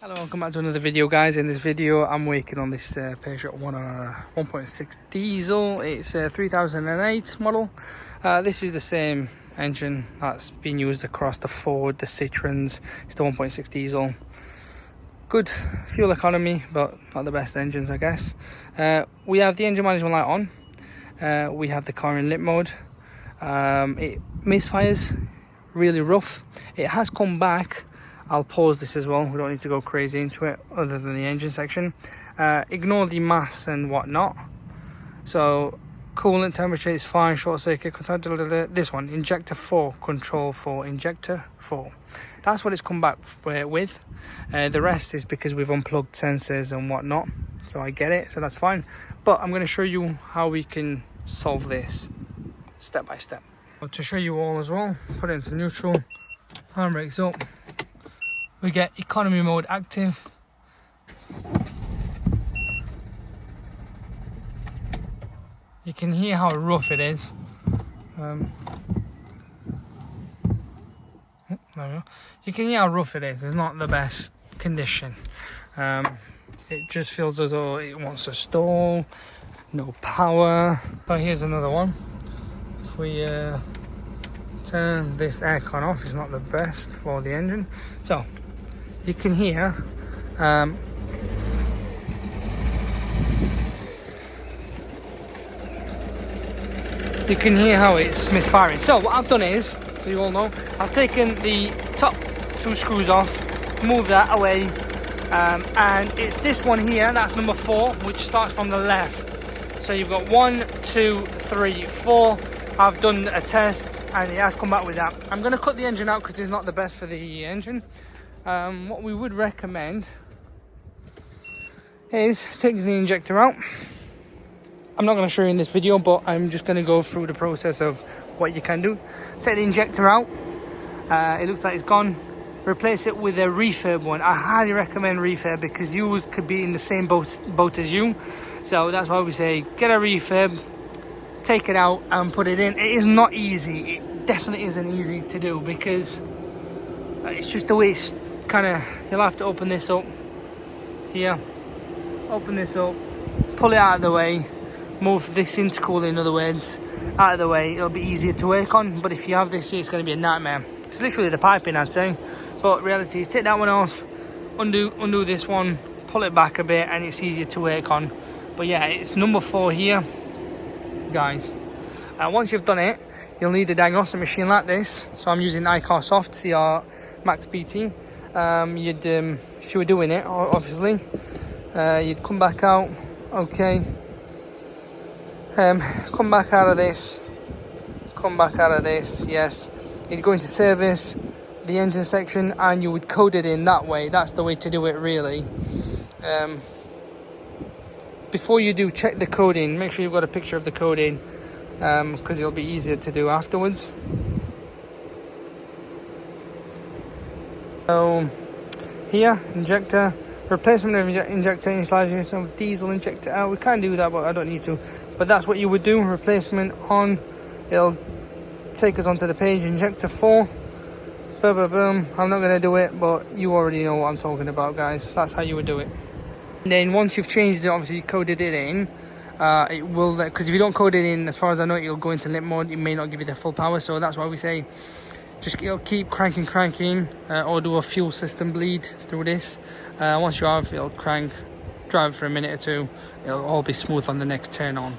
Hello, welcome back to another video, guys. In this video I'm working on this Peugeot 1.6 diesel. It's a 3008 model. This is the same engine that's been used across the Ford, the Citroens. It's the 1.6 diesel. Good fuel economy, but not the best engines, I guess. We have the engine management light on. We have the car in lit mode. It misfires really rough. It has come back. I'll pause this as well, we don't need to go crazy into it other than the engine section. Ignore the mass and whatnot. So coolant temperature is fine, short circuit contact, this one, injector 4, control 4, injector 4. That's what it's come back with. The rest is because we've unplugged sensors and whatnot, so I get it, so that's fine. But I'm going to show you how we can solve this step by step. But to show you all as well, put it into neutral, handbrakes up. We get economy mode active. You can hear how rough it is. There we go. You can hear how rough it is. It's not the best condition. It just feels as though it wants to stall. No power. But here's another one. If we turn this aircon off, it's not the best for the engine. So you can hear how it's misfiring. So what I've done is, so you all know, I've taken the top two screws off, moved that away, and it's this one here, that's number 4, which starts from the left. So you've got 1, 2, 3, 4. I've done a test and it has come back with that. I'm going to cut the engine out because it's not the best for the engine. What we would recommend is take the injector out. I'm not going to show you in this video, but I'm just going to go through the process of what you can do. Take the injector out. It looks like it's gone. Replace it with a refurb one. I highly recommend refurb because you could be in the same boat as you. So that's why we say get a refurb, take it out and put it in. It is not easy. It definitely isn't easy to do because it's just the way it's kind of, you'll have to open this up here, open this up, pull it out of the way, move this intercooler, in other words, out of the way. It'll be easier to work on, but if you have this, it's going to be a nightmare. It's literally the piping, I'd say, but reality is take that one off, undo this one, pull it back a bit, and it's easier to work on. But yeah, it's number 4 here, guys. Once you've done it, you'll need a diagnostic machine like this. So I'm using iCar Soft CR Max PT. If you were doing it, obviously, you'd come back out, okay, come back out of this, yes, you'd go into service, the engine section, and you would code it in that way. That's the way to do it, really. Before you do, check the coding, make sure you've got a picture of the coding, because it'll be easier to do afterwards. So here, injector, replacement of injector, installation of diesel injector. We can do that, but I don't need to. But that's what you would do. Replacement on. It'll take us onto the page. Injector 4. Boom, boom, boom. I'm not going to do it, but you already know what I'm talking about, guys. That's how you would do it. And then once you've changed it, obviously coded it in, it will, because if you don't code it in, as far as I know, it'll go into lit mode. It may not give you the full power. So that's why we say just keep cranking, or do a fuel system bleed through this. Once you have, it'll crank, drive for a minute or two, it'll all be smooth on the next turn on.